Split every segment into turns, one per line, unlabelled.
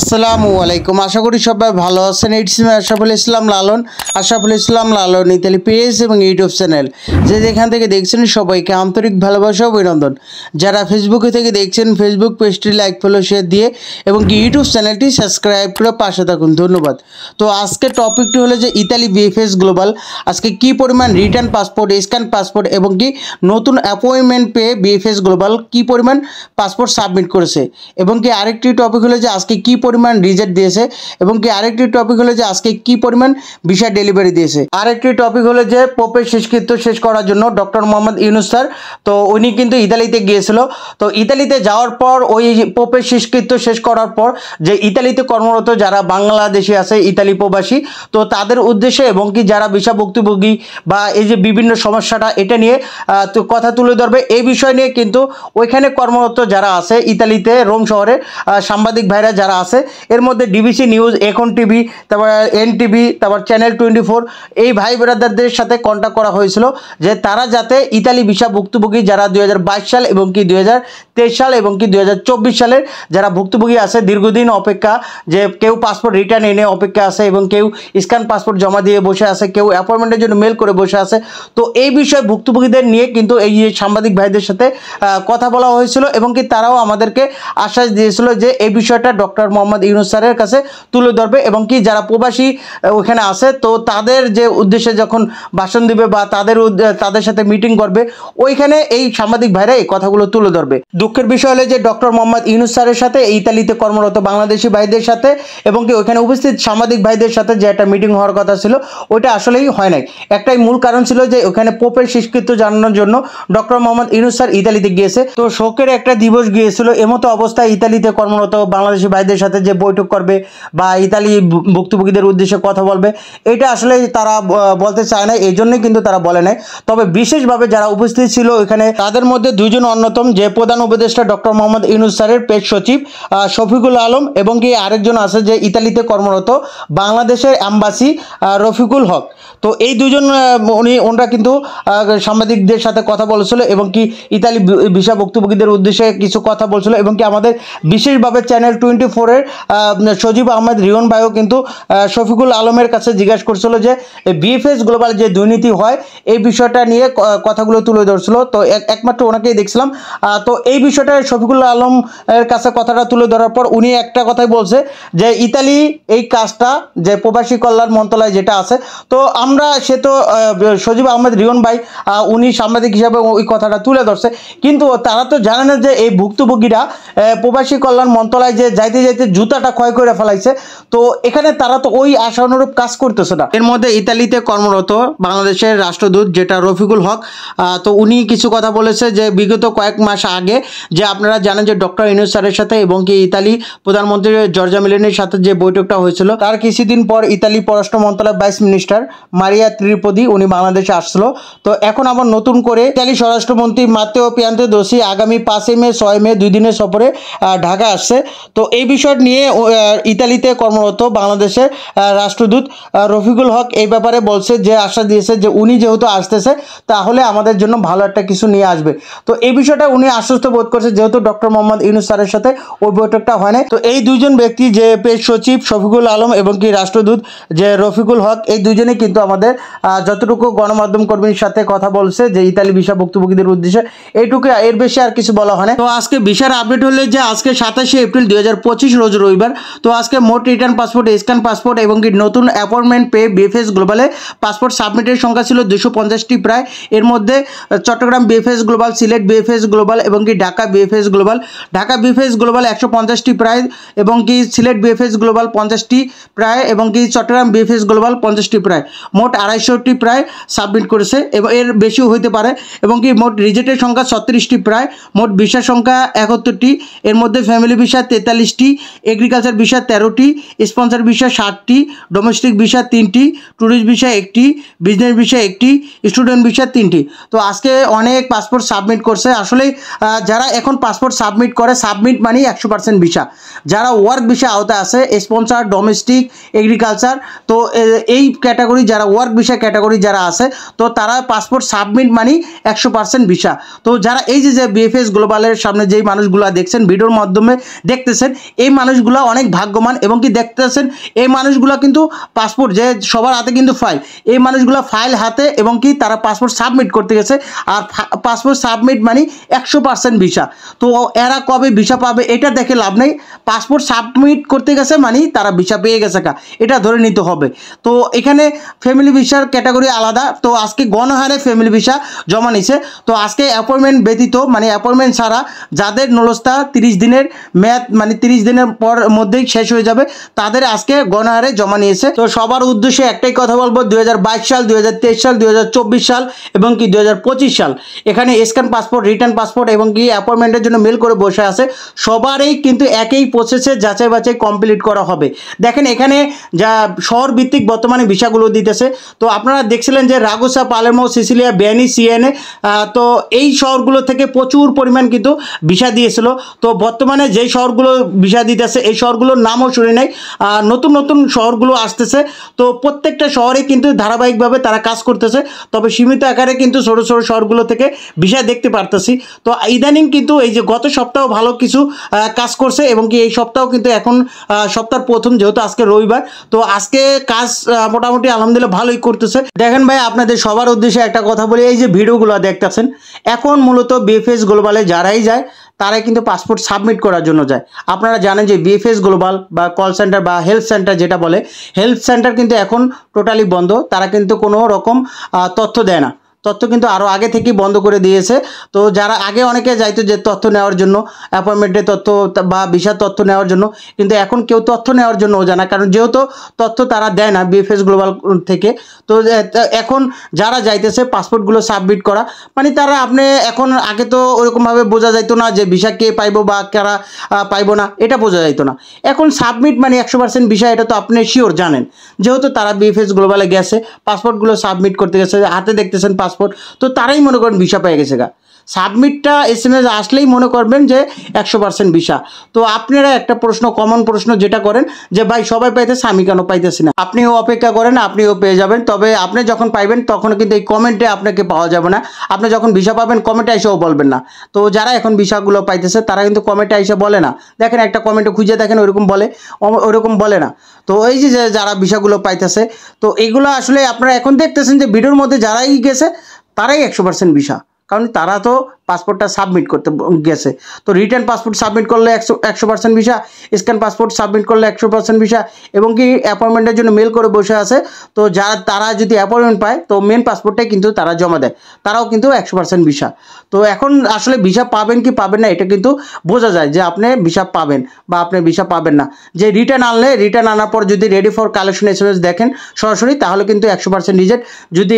আসসালামু আলাইকুম। আশা করি সবাই ভালো আছেন। It's me Ashraful Islam Lalon, Ashraful Islam Lalon Italy page এবং ইউটিউব চ্যানেল যে যেখান থেকে দেখছেন সবাইকে আন্তরিক ভালোবাসা ও অভিনন্দন। যারা ফেসবুকে থেকে দেখছেন ফেসবুক পেজটি লাইক ফলো শেয়ার দিয়ে এবং ইউটিউব চ্যানেলটি সাবস্ক্রাইব করে পাশে থাকুন, ধন্যবাদ। তো আজকের টপিকটি হলো যে ইতালি বিএফএস গ্লোবাল আজকে কি পরিমাণ রিটার্ন পাসপোর্ট, স্ক্যান পাসপোর্ট এবং কি নতুন অ্যাপয়েন্টমেন্ট পেয়ে বিএফএস গ্লোবাল কি পরিমাণ পাসপোর্ট সাবমিট করেছে এবং কি আরেকটি টপিক হলো যে আজকে কি পরিমাণ রিজেক্ট দিয়েছে এবং কি আরেকটি টপিক হলো যে আজকে কি পরিমাণ ভিসা ডেলিভারি দিয়েছে। আরেকটি টপিক হলো যে পোপের শেষকৃত্য শেষ করার জন্য ডক্টর মোহাম্মদ ইউনূস স্যার তো উনি কিন্তু ইতালিতে গিয়েছিল। তো ইতালিতে যাওয়ার পর ওই পোপের শেষকৃত্য শেষ করার পর যে ইতালিতে কর্মরত যারা বাংলাদেশি আছে ইতালি প্রবাসী তো তাদের উদ্দেশ্যে এবং কি যারা ভিসা ভুক্তভোগী বা এই যে বিভিন্ন সমস্যাটা এটা নিয়ে তো কথা তুলে ধরবে। এই বিষয় নিয়ে কিন্তু ওইখানে কর্মরত যারা আছে ইতালিতে রোম শহরে সাংবাদিক ভাইরা যারা আছে এর মধ্যে ডিবিসি নিউজ, এখন টিভি, তারপর এনটিভি, তারপর চ্যানেল 24 এই ভাই ব্রাদারদের সাথে কন্ট্যাক্ট করা হয়েছিল যে তারা যাতে ইতালি ভিসা ভুক্তভোগী যারা 2022 সাল এবং কি 2023 সাল এবং কি 2024 সালের যারা ভুক্তভোগী আছে দীর্ঘদিন অপেক্ষা, যে কেউ পাসপোর্ট রিটার্ন এনে অপেক্ষা আছে এবং কেউ স্ক্যান পাসপোর্ট জমা দিয়ে বসে আছে, কেউ অ্যাপয়েন্টমেন্টের জন্য মেল করে বসে আছে। তো এই বিষয়ে ভুক্তভোগীদের নিয়ে কিন্তু এই সাংবাদিক ভাইদের সাথে কথা বলা হয়েছিল এবং কি তারাও আমাদেরকে আশ্বাস দিয়েছিল যে এই বিষয়টা ডক্টর মোহাম্মদ ইউনূস স্যারের কাছে তুলে ধরবে এবং কি যারা প্রবাসী ওখানে আছে তো তাদের যে উদ্দেশ্যে যখন ভাষণ দিবে বা তাদের সাথে মিটিং করবে ওইখানে এই সাংবাদিক ভাইরা এই কথাগুলো তুলে ধরবে। দুঃখের বিষয় হলো যে ডক্টর মোহাম্মদ ইউনূস স্যারের সাথে ইতালিতে কর্মরত বাংলাদেশি ভাইদের সাথে এবং কি ওইখানে উপস্থিত সাংবাদিক ভাইদের সাথে যে একটা মিটিং হওয়ার কথা ছিল ওইটা আসলেই হয় নাই। একটাই মূল কারণ ছিল যে ওখানে পোপের শেষকৃত্য জানানোর জন্য ডক্টর মোহাম্মদ ইউনূস স্যার ইতালিতে গিয়েছে। তো শোকের একটা দিবস গিয়েছিল, এমতো অবস্থায় ইতালিতে কর্মরত বাংলাদেশি ভাইদের সাথে যে বৈঠক করবে বা ইতালি ভুক্তভোগীদের উদ্দেশ্যে কথা বলবে এটা আসলে তারা বলতে চায় না, এই জন্যই কিন্তু তারা বলে নাই। তবে বিশেষভাবে যারা উপস্থিত ছিল এখানে তাদের মধ্যে দুইজন অন্যতম, যে প্রধান উপদেষ্টা ডক্টর মোহাম্মদ ইউনূস স্যারের পেজ সচিব শফিকুল আলম এবং কি আরেকজন আছে যে ইতালিতে কর্মরত বাংলাদেশের অ্যাম্বাসি রফিকুল হক। তো এই দুজন ওনারা কিন্তু সাংবাদিকদের সাথে কথা বলেছিল এবং কি ইতালি ভিসা ভুক্তভোগীদের উদ্দেশ্যে কিছু কথা বলছিল এবং কি আমাদের বিশেষভাবে চ্যানেল 24-এর সজীব আহমেদ রিয়ন ভাইও কিন্তু শফিকুল আলমের কাছে জিজ্ঞাসা করছিল যে বিএফএস গ্লোবাল যে দুর্নীতি হয় এই বিষয়টা নিয়ে কথাগুলো তুলে ধরছিল। তো একমাত্র ওনাকেই দেখছিলাম। তো এই বিষয়টা শফিকুল আলমের কাছে কথাটা তুলে ধরার পর উনি একটা কথাই বলছে যে ইতালি এই কাজটা যে প্রবাসী কল্যাণ মন্ত্রণালয় যেটা আছে তো আমরা সে তো সজীব আহমেদ রিয়ন ভাই উনি সাংবাদিক হিসাবে ওই কথাটা তুলে ধরছে, কিন্তু তারা তো জানে না যে এই ভুক্তভোগীরা প্রবাসী কল্যাণ মন্ত্রণালয় যে যাইতে যাইতে জুতাটা ক্ষয় করে ফেলাইছে। তো এখানে তারা তো ওই আশানুরূপ কাজ করতেছে না। এর মধ্যে ইতালিতে কর্মরত বাংলাদেশের রাষ্ট্রদূত যেটা রফিকুল হক তো উনি কিছু কথা বলেছে যে বিগত কয়েক মাস আগে যে আপনারা জানেন যে ডক্টর ইউনূস স্যারের সাথে এবং কি ইতালি প্রধানমন্ত্রী জর্জা মেলোনির সাথে যে বৈঠকটা হয়েছিল তার কিছুদিন পর ইতালি পররাষ্ট্র মন্ত্রণালয়ের ভাইস মিনিস্টার মারিয়া ত্রিপদি উনি বাংলাদেশে আসছিল। তো এখন আবার নতুন করে ইতালি স্বরাষ্ট্রমন্ত্রী মাত্তেও পিয়ান্তেদোসি আগামী 5 মে 6 মে 2 দিনের সফরে ঢাকা আসছে। তো এই বিষয় নিয়ে ইতালিতে কর্মরত বাংলাদেশের রাষ্ট্রদূত রফিকুল হক এই ব্যাপারে বলছে যে আশ্বাস দিয়েছে যে উনি যেহেতু আসতেছে তাহলে আমাদের জন্য ভালো একটা কিছু নিয়ে আসবে। তো এই বিষয়টা উনি আশ্বস্ত বোধ করছে যেহেতু ডক্টর মোহাম্মদ ইউনূস স্যারের সাথে ওই বৈঠকটা হয় না। তো এই দুইজন ব্যক্তি যে পেজ সচিব শফিকুল আলম এবং কি রাষ্ট্রদূত যে রফিকুল হক এই দুইজনে কিন্তু আমাদের যতটুকু গণমাধ্যম কর্মীর সাথে কথা বলছে যে ইতালি ভিসা ভুক্তভোগীদের উদ্দেশ্যে এইটুকু, এর বেশি আর কিছু বলা হয় না। তো আজকে ভিসার আপডেট হলে যে আজকে 27 এপ্রিল 2025 রোজ রবিবার। তো আজকে মোট রিটার্ন পাসপোর্ট, স্ক্যান পাসপোর্ট এবং কি নতুন অ্যাপয়েন্টমেন্ট পেয়ে বিএফএস গ্লোবালে পাসপোর্ট সাবমিটের সংখ্যা ছিল 250টি প্রায়। এর মধ্যে Chattogram BFS global, Sylhet BFS global এবং কি Dhaka BFS global, Dhaka BFS global 150টি প্রায় এবং কি সিলেট বিএফএস গ্লোবাল 50টি প্রায় এবং কি চট্টগ্রাম বিএফএস গ্লোবাল 50টি প্রায়, মোট 250টি প্রায় সাবমিট করেছে এবং এর বেশিও হইতে পারে এবং কি মোট রিজেক্টের সংখ্যা 36টি প্রায়, মোট ভিসার সংখ্যা 71টি। এর মধ্যে ফ্যামিলি ভিসা 43টি, এগ্রিকালচার ভিসা 13টি, স্পন্সর ভিসা 60টি, ডোমেস্টিক ভিসা 3টি, ট্যুরিস্ট ভিসা 1টি, বিজনেস ভিসা 1টি, স্টুডেন্ট ভিসা 3টি। তো আজকে অনেক পাসপোর্ট সাবমিট করছে। আসলে যারা এখন পাসপোর্ট সাবমিট করে সাবমিট মানেই 100% ভিসা, যারা ওয়ার্ক ভিসা আওতায় আছে স্পন্সর, ডোমেস্টিক, এগ্রিকালচার তো এই ক্যাটাগরি যারা ওয়ার্ক ভিসা ক্যাটাগরি যারা আছে তো তারা পাসপোর্ট সাবমিট মানেই 100% ভিসা। তো যারা এই যে বিএফএস গ্লোবালের সামনে যেই মানুষগুলো দেখছেন ভিডিওর মাধ্যমে দেখতেছেন এই মানুষ মানুষগুলো অনেক ভাগ্যবান এবং কি দেখতেছেন এই মানুষগুলো কিন্তু পাসপোর্ট যে সবার হাতে কিন্তু ফাইল, এই মানুষগুলো ফাইল হাতে এবং কি তারা পাসপোর্ট সাবমিট করতে গেছে। আর পাসপোর্ট সাবমিট মানে 100% ভিসা। তো এরা কবে ভিসা পাবে এটা দেখে লাভ নেই, পাসপোর্ট সাবমিট করতে গেছে মানে তারা ভিসা পেয়ে গেছে কা, এটা ধরে নিতে হবে। তো এখানে ফ্যামিলি ভিসার ক্যাটাগরি আলাদা। তো আজকে গণহারে ফ্যামিলি ভিসা জমা নিছে। তো আজকে অ্যাপয়েন্টমেন্ট ব্যতীত মানে অ্যাপয়েন্টমেন্ট ছাড়া যাদের নলস্তা 30 দিনের মেয়াদ মানে 30 দিনের পর মধ্যেই শেষ হয়ে যাবে তাদের আজকে গণহারে জমা নিয়েছে। তো সবার উদ্দেশ্যে একটাই কথা বলবো, 2022 সাল, 2023 সাল, 2024 সাল এবং কি 2025 সাল এখানে স্ক্যান পাসপোর্ট, রিটার্ন পাসপোর্ট এবং কি অ্যাপয়েন্টমেন্টের জন্য মেল করে বসে আছে সবারই কিন্তু একই প্রসেসে যাচাই বাছাই কমপ্লিট করা হবে। দেখেন এখানে যা শহর ভিত্তিক বর্তমানে ভিসাগুলো দিতেছে। তো আপনারা দেখছিলেন যে রাগুসা, পালেরমো, সিসিলিয়া, বেনি, সিএনএ, তো এই শহরগুলো থেকে প্রচুর পরিমাণ কিন্তু ভিসা দিয়েছিল। তো বর্তমানে যেই শহরগুলো ভিসা দিতেছে এই শহরগুলোর নামও শুনে নাই, নতুন নতুন শহরগুলো আসতেছে। তো প্রত্যেকটা শহরে কিন্তু ধারাবাহিকভাবে তারা কাজ করতেছে, তবে সীমিত আকারে কিন্তু ছোটো ছোটো শহরগুলো থেকে ভিসা দেখতে পারতেছি। তো ইদানিং কিন্তু এই যে গত সপ্তাহ ভালো কিছু কাজ করছে এবং কি এই সপ্তাহ কিন্তু এখন সপ্তাহের প্রথম, যেহেতু আজকে রবিবার, তো আজকে কাজ মোটামুটি আলহামদুলিল্লাহ ভালোই করতেছে। দেখেন ভাই আপনাদের সবার উদ্দেশ্যে একটা কথা বলি, এই যে ভিডিওগুলো দেখতেছেন এখন মূলত বিএফএস গ্লোবালে যারাই যায় তারাই কিন্তু পাসপোর্ট সাবমিট করার জন্য যায়। আপনারা জানেন যে বিএফএস গ্লোবাল বা কল সেন্টার বা হেল্প সেন্টার যেটা বলে, হেল্প সেন্টার কিন্তু এখন টোটালি বন্ধ, তারা কিন্তু কোনো রকম তথ্য দেয় না, তথ্য কিন্তু আরও আগে থেকেই বন্ধ করে দিয়েছে। তো যারা আগে অনেকে যাইতো যে তথ্য নেওয়ার জন্য, অ্যাপয়েন্টমেন্টের তথ্য বা ভিসার তথ্য নেওয়ার জন্য, কিন্তু এখন কেউ তথ্য নেওয়ার জন্য জানা, কারণ যেহেতু তথ্য তারা দেয় না বিএফএস গ্লোবাল থেকে। তো এখন যারা যাইতেছে পাসপোর্টগুলো সাবমিট করা মানে তারা আপনি এখন আগে তো ওরকমভাবে বোঝা যাইতো না যে ভিসা কে পাইবো বা কারা পাইবো না, এটা বোঝা যাইতো না। এখন সাবমিট মানে 100% ভিসা, এটা তো আপনি শিওর জানেন, যেহেতু তারা বিএফএস গ্লোবালে গেছে পাসপোর্টগুলো সাবমিট করতে গেছে, হাতে দেখতেছেন পাসপোর্ট, তো তারাই মনে করেন ভিসা পেয়ে গেছে গা। সাবমিটটা এসএমএস আসলেই মনে করবেন যে 100% ভিসা। তো আপনারা একটা প্রশ্ন, কমন প্রশ্ন যেটা করেন যে ভাই সবাই পাইতেছে আমি কেন পাইতেছি না, আপনিও অপেক্ষা করেন, আপনিও পেয়ে যাবেন। তবে আপনি যখন পাইবেন তখন কিন্তু এই কমেন্টে আপনাকে পাওয়া যাবে না, আপনি যখন ভিসা পাবেন কমেন্টে এসেও বলবেন না। তো যারা এখন ভিসাগুলো পাইতেছে তারা কিন্তু কমেন্টে এসে বলে না, দেখেন একটা কমেন্টে খুঁজে দেখেন ওইরকম বলে, ওইরকম বলে না। তো এই যে যারা ভিসাগুলো পাইতেছে, তো এগুলো আসলে আপনারা এখন দেখতেছেন যে ভিডিওর মধ্যে যারাই গেছে তারাই 100% ভিসা, কারণ তারা তো পাসপোর্টটা সাবমিট করতে গেছে। তো রিটার্ন পাসপোর্ট সাবমিট করলে 100% ভিসা, স্ক্যান পাসপোর্ট সাবমিট করলে 100% ভিসা এবং কি অ্যাপয়েন্টমেন্টের জন্য মেল করে বসে আছে। তো তারা যদি অ্যাপয়েন্টমেন্ট পায় তো মেন পাসপোর্টটাই কিন্তু তারা জমা দেয়, তারাও কিন্তু 100% ভিসা। তো এখন আসলে ভিসা পাবেন কি পাবেন না এটা কিন্তু বোঝা যায় যে আপনি ভিসা পাবেন বা আপনি ভিসা পাবেন না। যে রিটার্ন আনলে, রিটার্ন আনার পর যদি রেডি ফর কালেকশন এসএমএস দেখেন সরাসরি, তাহলে কিন্তু 100% রিজেক্ট। যদি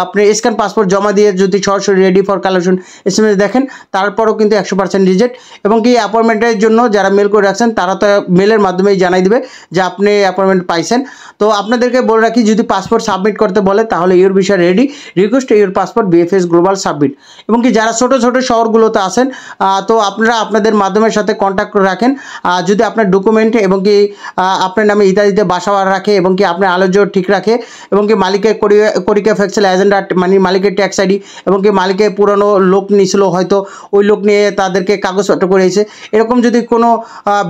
আপনি স্ক্যান পাসপোর্ট জমা দিয়ে যদি সরাসরি রেডি ফর কালেকশন এসএমএস দেখেন তারপরও কিন্তু 100% রিজেক্ট। এবং কি অ্যাপয়েন্টমেন্টের জন্য যারা মেল করে রাখছেন তারা তো মেলের মাধ্যমেই জানাই দিবে যে আপনি অ্যাপয়েন্টমেন্ট পাইছেন। তো আপনাদেরকে বলে রাখি, যদি পাসপোর্ট সাবমিট করতে বলে তাহলে your visa ready, request your passport BFS global submit. এবং কি যারা ছোটো ছোটো শহরগুলোতে আছেন তো আপনারা আপনাদের মাধ্যমের সাথে কন্ট্যাক্ট করে রাখেন। যদি আপনার ডকুমেন্ট এবং কি আপনার নামে ইত্যাদিতে বাসা রাখে এবং কি আপনার আলোচ্য ঠিক রাখে এবং কি মালিকের করিকা ফ্যাক্সেল এজেন্ডা মানে মালিকের ট্যাক্স আইডি এবং কি মালিকের পুরনো লোক নিয়েছিল, হয়তো ওই লোক নিয়ে তাদেরকে কাগজপত্র করেছে, এরকম যদি কোনো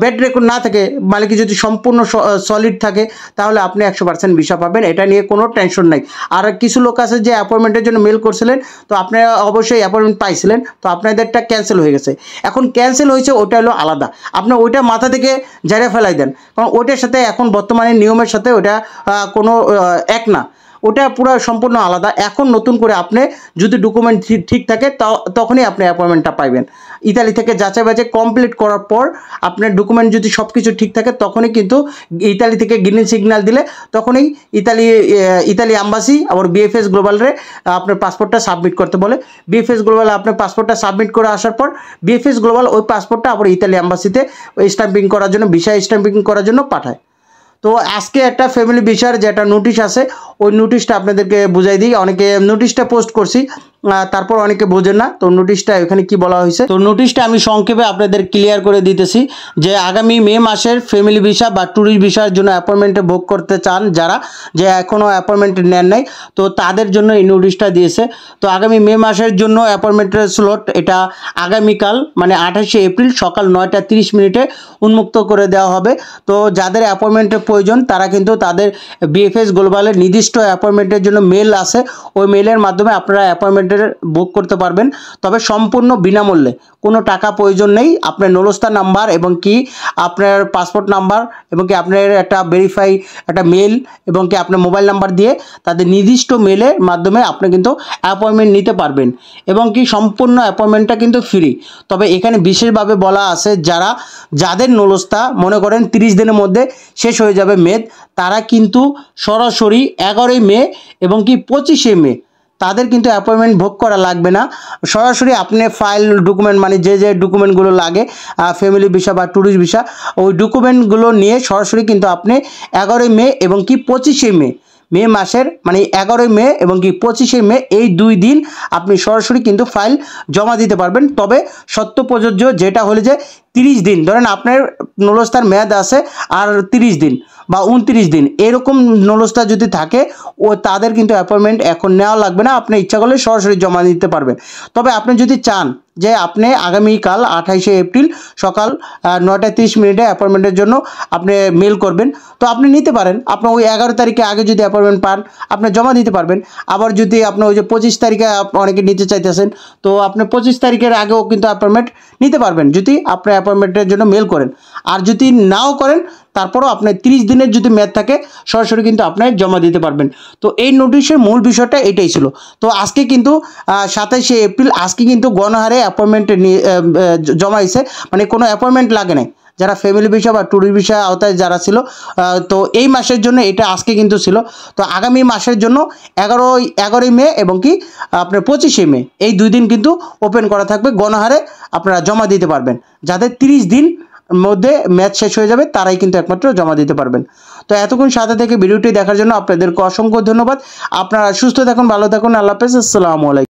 ব্যাড রেকর্ড না থাকে, মালিক যদি সম্পূর্ণ সলিড থাকে, তাহলে আপনি 100% ভিসা পাবেন, এটা নিয়ে কোনো টেনশন নাই। আর কিছু লোক আছে যে অ্যাপয়েন্টমেন্টের জন্য মেল করছিলেন, তো আপনারা অবশ্যই অ্যাপয়েন্টমেন্ট পাইছিলেন, তো আপনাদেরটা ক্যান্সেল হয়ে গেছে। এখন ক্যান্সেল হয়েছে ওটা হলো আলাদা, আপনি ওইটা মাথা থেকে ঝেড়ে ফেলাই দেন, কারণ ওইটার সাথে এখন বর্তমানে নিয়মের সাথে ওটা কোনো এক না, ওটা পুরো সম্পূর্ণ আলাদা। এখন নতুন করে আপনি যদি ডকুমেন্ট ঠিক থাকে তখনই আপনি অ্যাপয়েন্টমেন্টটা পাইবেন। ইতালি থেকে যাচাই বাছাই কমপ্লিট করার পর আপনার ডকুমেন্ট যদি সব কিছু ঠিক থাকে তখনই কিন্তু ইতালি থেকে গ্রিন সিগন্যাল দিলে তখনই ইতালি অ্যাম্বাসি আবার বিএফএস গ্লোবালে আপনার পাসপোর্টটা সাবমিট করতে বলে। বিএফএস গ্লোবালে আপনার পাসপোর্টটা সাবমিট করে আসার পর বিএফএস গ্লোবাল ওই পাসপোর্টটা আবার ইতালি অ্যাম্বাসিতে স্ট্যাম্পিং করার জন্য, ভিসা স্ট্যাম্পিং করার জন্য পাঠায়। তো আজকে একটা ফ্যামিলি ভিসার যেটা নোটিশ আছে ওই নোটিশটা আপনাদেরকে বুঝাই দিই। অনেকে নোটিশটা পোস্ট করছি, তারপর অনেকে বোঝেন না। তো নোটিশটা এখানে কি বলা হয়েছে, তো নোটিশটা আমি সংক্ষেপে আপনাদের ক্লিয়ার করে দিতেছি যে আগামী মে মাসের ফ্যামিলি ভিসা বা ট্যুরিস্ট ভিসার জন্য অ্যাপয়েন্টমেন্টে বুক করতে চান যারা, যে এখনও অ্যাপয়েন্টমেন্ট নেন নাই, তো তাদের জন্য এই নোটিশটা দিয়েছে। তো আগামী মে মাসের জন্য অ্যাপয়েন্টমেন্টের স্লট এটা আগামীকাল মানে 28শে এপ্রিল সকাল 9টা 30 মিনিটে উন্মুক্ত করে দেওয়া হবে। তো যাদের অ্যাপয়েন্টমেন্টের প্রয়োজন তারা কিন্তু তাদের বিএফএস গ্লোবালের নির্দিষ্ট অ্যাপয়েন্টমেন্টের জন্য মেল আছে, ওই মেলের মাধ্যমে আপনারা অ্যাপয়েন্টমেন্টের বুক করতে পারবেন। তবে সম্পূর্ণ বিনামূল্যে, কোনো টাকা প্রয়োজন নেই। আপনার নলস্তা নাম্বার এবং কি আপনার পাসপোর্ট নাম্বার এবং কি আপনার একটা ভেরিফাই একটা মেল এবং কি আপনার মোবাইল নাম্বার দিয়ে তাদের নির্দিষ্ট মেলের মাধ্যমে আপনি কিন্তু অ্যাপয়েন্টমেন্ট নিতে পারবেন এবং কি সম্পূর্ণ অ্যাপয়েন্টমেন্টটা কিন্তু ফ্রি। তবে এখানে বিশেষভাবে বলা আছে যাদের নলস্তা মনে করেন 30 দিনের মধ্যে শেষ হয়ে যাবে মেয়াদ, তারা কিন্তু সরাসরি 11ই মে এবং কি 25শে মে তাদের কিন্তু অ্যাপয়েন্টমেন্ট বুক করা লাগবে না। সরাসরি আপনি ফাইল ডকুমেন্ট মানে যে ডকুমেন্টগুলো লাগে ফ্যামিলি ভিসা বা ট্যুরিস্ট ভিসা, ওই ডকুমেন্টগুলো নিয়ে সরাসরি কিন্তু আপনি 11ই মে এবং কি 25শে মে মাসের মানে 11ই মে এবং কি 25শে মে এই 2 দিন আপনি সরাসরি কিন্তু ফাইল জমা দিতে পারবেন। তবে সত্য প্রযোজ্য যেটা হলে যে 30 দিন, ধরেন আপনার নলস্তার মেয়াদ আছে আর 30 দিন বা 29 দিন এরকম নলস্তা যদি থাকে, ও তাদের কিন্তু অ্যাপয়েন্টমেন্ট এখন নেওয়া লাগবে না, আপনি ইচ্ছা করলে সরাসরি জমা দিতে পারবেন। তবে আপনি যদি চান যে আপনি আগামীকাল 28শে এপ্রিল সকাল 9টা 30 মিনিটে অ্যাপয়েন্টমেন্টের জন্য আপনি মেল করবেন, তো আপনি নিতে পারেন। আপনি ওই 11 তারিখে আগে যদি অ্যাপয়েন্টমেন্ট পান আপনি জমা দিতে পারবেন। আবার যদি আপনি ওই যে 25 তারিখে অনেকে নিতে চাইতেছেন, তো আপনি 25 তারিখের আগেও কিন্তু অ্যাপয়েন্টমেন্ট নিতে পারবেন যদি আপনি অ্যাপয়েন্টমেন্টের জন্য মেল করেন। আর যদি নাও করেন তারপরও আপনার 30 দিনের যদি মেয়াদ থাকে সরাসরি কিন্তু আপনি জমা দিতে পারবেন। তো এই নোটিশের মূল বিষয়টা এটাই ছিল। তো আজকে কিন্তু 27শে এপ্রিল আজকে কিন্তু গণহারে অ্যাপয়েন্টমেন্ট জমা হয়েছে, মানে কোনো অ্যাপয়েন্টমেন্ট লাগে নাই যারা ফ্যামিলি ভিসা বা ট্যুরিস্ট ভিসা আওতায় যারা ছিল। তো এই মাসের জন্য এটা আজকে কিন্তু ছিল। তো আগামী মাসের জন্য 11ই মে এবং কি আপনার 25শে মে এই 2 দিন কিন্তু ওপেন করা থাকবে, গণহারে আপনারা জমা দিতে পারবেন। যাদের 30 দিন মধ্যে ম্যাচ শেষ হয়ে যাবে তারাই কিন্তু একমাত্র জমা দিতে পারবেন। তো এতক্ষণ সাথে থেকে ভিডিওটি দেখার জন্য আপনাদেরকে অসংখ্য ধন্যবাদ। আপনারা সুস্থ থাকুন, ভালো থাকুন, আল্লাহ হাফেজ, আসসালামু আলাইকুম।